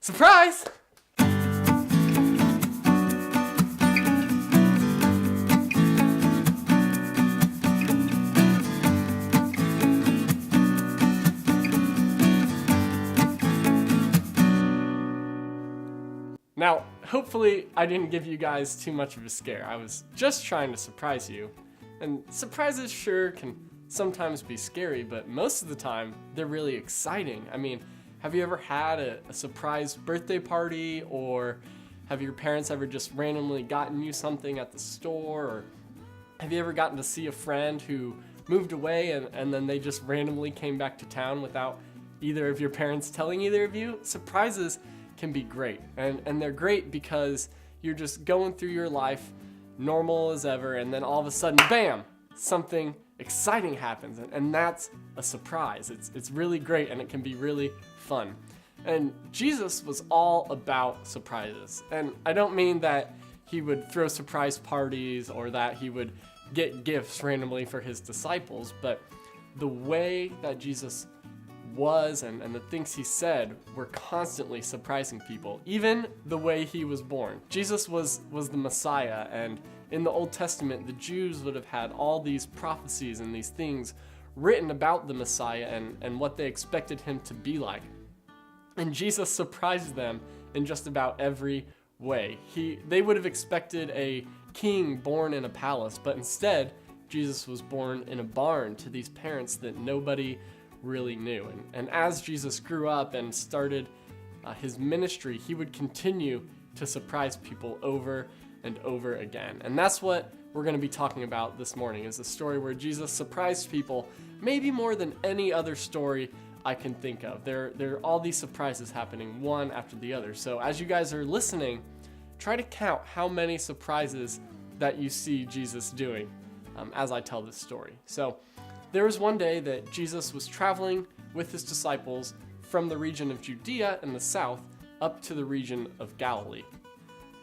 Surprise! Now, hopefully I didn't give you guys too much of a scare. I was just trying to surprise you. And surprises sure can sometimes be scary, but most of the time they're really exciting. I mean, have you ever had a surprise birthday party, or have your parents ever just randomly gotten you something at the store? Or have you ever gotten to see a friend who moved away and then they just randomly came back to town without either of your parents telling either of you? Surprises can be great, and they're great because you're just going through your life normal as ever, and then all of a sudden, bam, something exciting happens, and that's a surprise. It's really great, and it can be really fun. And Jesus was all about surprises, and I don't mean that he would throw surprise parties or that he would get gifts randomly for his disciples, but the way that Jesus was and the things he said were constantly surprising people. Even the way he was born. Jesus was the Messiah, and in the Old Testament, the Jews would have had all these prophecies and these things written about the Messiah and what they expected him to be like. And Jesus surprised them in just about every way. They would have expected a king born in a palace, but instead, Jesus was born in a barn to these parents that nobody really knew. And as Jesus grew up and started his ministry, he would continue to surprise people over and over again. And that's what we're going to be talking about this morning, is a story where Jesus surprised people maybe more than any other story I can think of. There are all these surprises happening one after the other. So as you guys are listening, try to count how many surprises that you see Jesus doing as I tell this story. So there was one day that Jesus was traveling with his disciples from the region of Judea in the south up to the region of Galilee.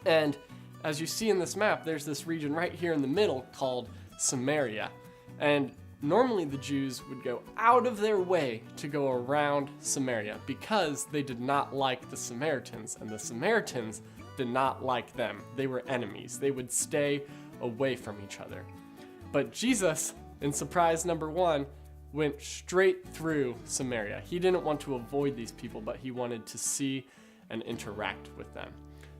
And as you see in this map, there's this region right here in the middle called Samaria. And normally the Jews would go out of their way to go around Samaria because they did not like the Samaritans, and the Samaritans did not like them. They were enemies. They would stay away from each other. But Jesus, in surprise number one, went straight through Samaria. He didn't want to avoid these people, but he wanted to see and interact with them.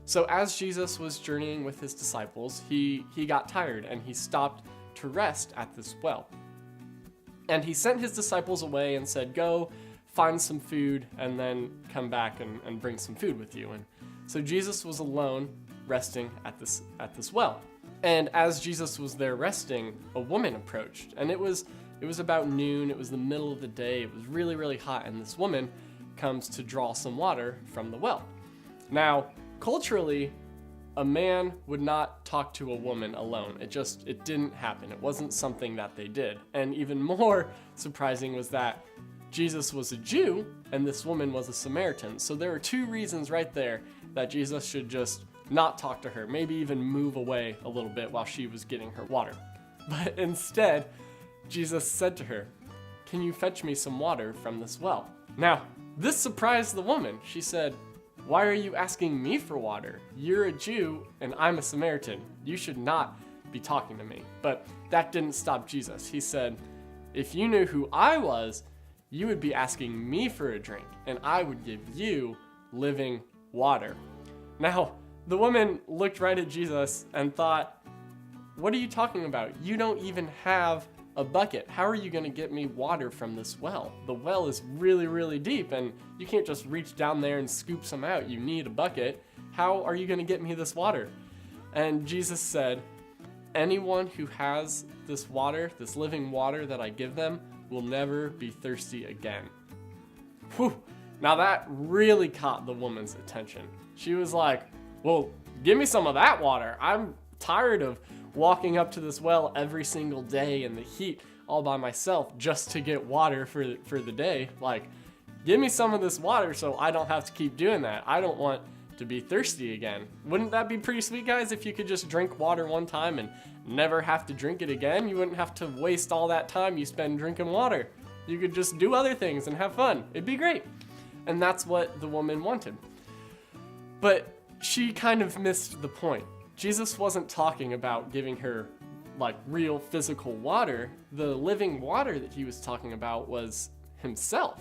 So as Jesus was journeying with his disciples, he got tired and he stopped to rest at this well. And he sent his disciples away and said, "Go find some food and then come back and bring some food with you." And so Jesus was alone resting at this well. And as Jesus was there resting, a woman approached, and it was about noon. It was the middle of the day. It was really, really hot, and this woman comes to draw some water from the well. Now, culturally, a man would not talk to a woman alone. It didn't happen. It wasn't something that they did. And even more surprising was that Jesus was a Jew and this woman was a Samaritan. So there were two reasons right there that Jesus should just not talk to her, maybe even move away a little bit while she was getting her water. But instead, Jesus said to her, "Can you fetch me some water from this well?" Now, this surprised the woman. She said, "Why are you asking me for water? You're a Jew and I'm a Samaritan. You should not be talking to me." But that didn't stop Jesus. He said, "If you knew who I was, you would be asking me for a drink, and I would give you living water." Now, the woman looked right at Jesus and thought, "What are you talking about? You don't even have a bucket. How are you going to get me water from this well? The well is really, really deep, and you can't just reach down there and scoop some out. You need a bucket. How are you going to get me this water?" And Jesus said, "Anyone who has this water, this living water that I give them, will never be thirsty again." Whew. Now that really caught the woman's attention. She was like, "Well, give me some of that water. I'm tired of walking up to this well every single day in the heat all by myself just to get water for the day. Like, give me some of this water so I don't have to keep doing that. I don't want to be thirsty again." Wouldn't that be pretty sweet, guys, if you could just drink water one time and never have to drink it again? You wouldn't have to waste all that time you spend drinking water. You could just do other things and have fun. It'd be great. And that's what the woman wanted. But she kind of missed the point. Jesus wasn't talking about giving her like real physical water. The living water that he was talking about was himself.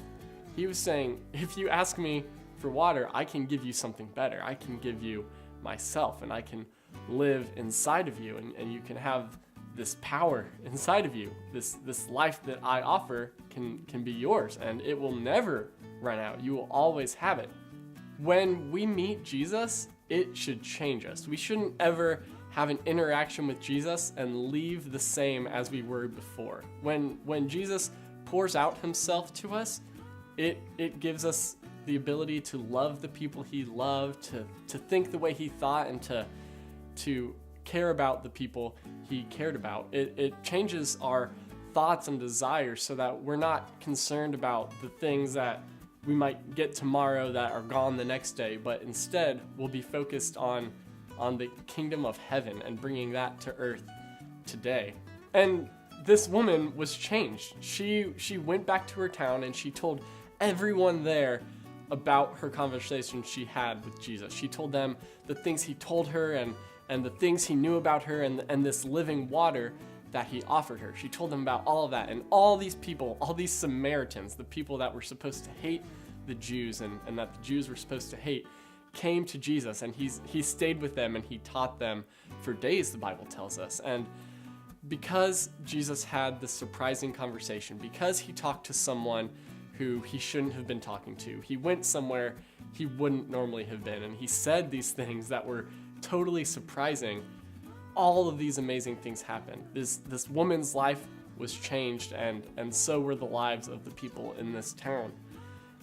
He was saying, if you ask me for water, I can give you something better. I can give you myself, and I can live inside of you, and you can have this power inside of you. This life that I offer can be yours, and it will never run out. You will always have it. When we meet Jesus, it should change us. We shouldn't ever have an interaction with Jesus and leave the same as we were before. When Jesus pours out himself to us, it gives us the ability to love the people he loved, to think the way he thought, and to care about the people he cared about. It changes our thoughts and desires so that we're not concerned about the things that we might get tomorrow that are gone the next day, but instead we'll be focused on the kingdom of heaven and bringing that to earth today. And this woman was changed. She went back to her town and she told everyone there about her conversation she had with Jesus. She told them the things he told her and the things he knew about her and this living water that he offered her. She told them about all of that, and all these people, all these Samaritans, the people that were supposed to hate the Jews and that the Jews were supposed to hate, came to Jesus, and he stayed with them and he taught them for days, the Bible tells us. And because Jesus had this surprising conversation, because he talked to someone who he shouldn't have been talking to, he went somewhere he wouldn't normally have been, and he said these things that were totally surprising, all of these amazing things happened. This woman's life was changed, and so were the lives of the people in this town.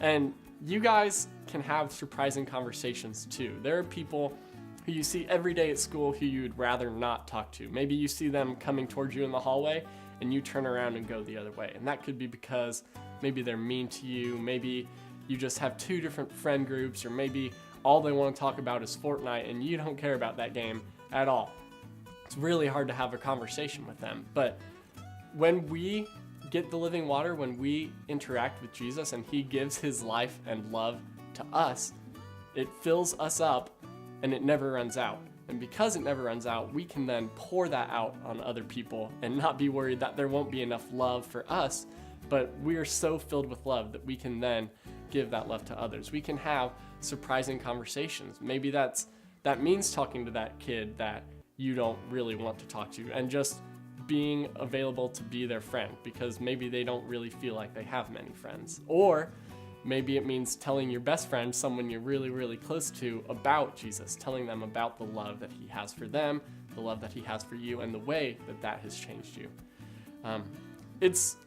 And you guys can have surprising conversations too. There are people who you see every day at school who you'd rather not talk to. Maybe you see them coming towards you in the hallway and you turn around and go the other way. And that could be because maybe they're mean to you, maybe you just have two different friend groups, or maybe all they want to talk about is Fortnite and you don't care about that game at all. It's really hard to have a conversation with them. But when we get the living water, when we interact with Jesus and he gives his life and love to us, it fills us up and it never runs out. And because it never runs out, we can then pour that out on other people and not be worried that there won't be enough love for us, but we are so filled with love that we can then give that love to others. We can have surprising conversations. Maybe that means talking to that kid that you don't really want to talk to, and just being available to be their friend, because maybe they don't really feel like they have many friends. Or maybe it means telling your best friend, someone you're really, really close to, about Jesus, telling them about the love that he has for them, the love that he has for you, and the way that has changed you.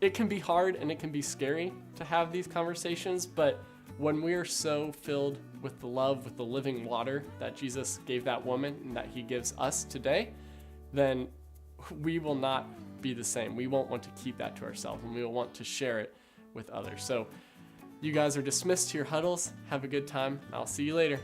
It can be hard and it can be scary to have these conversations, but when we are so filled with the love, with the living water that Jesus gave that woman and that he gives us today, then we will not be the same. We won't want to keep that to ourselves, and we will want to share it with others. So you guys are dismissed to your huddles. Have a good time. I'll see you later.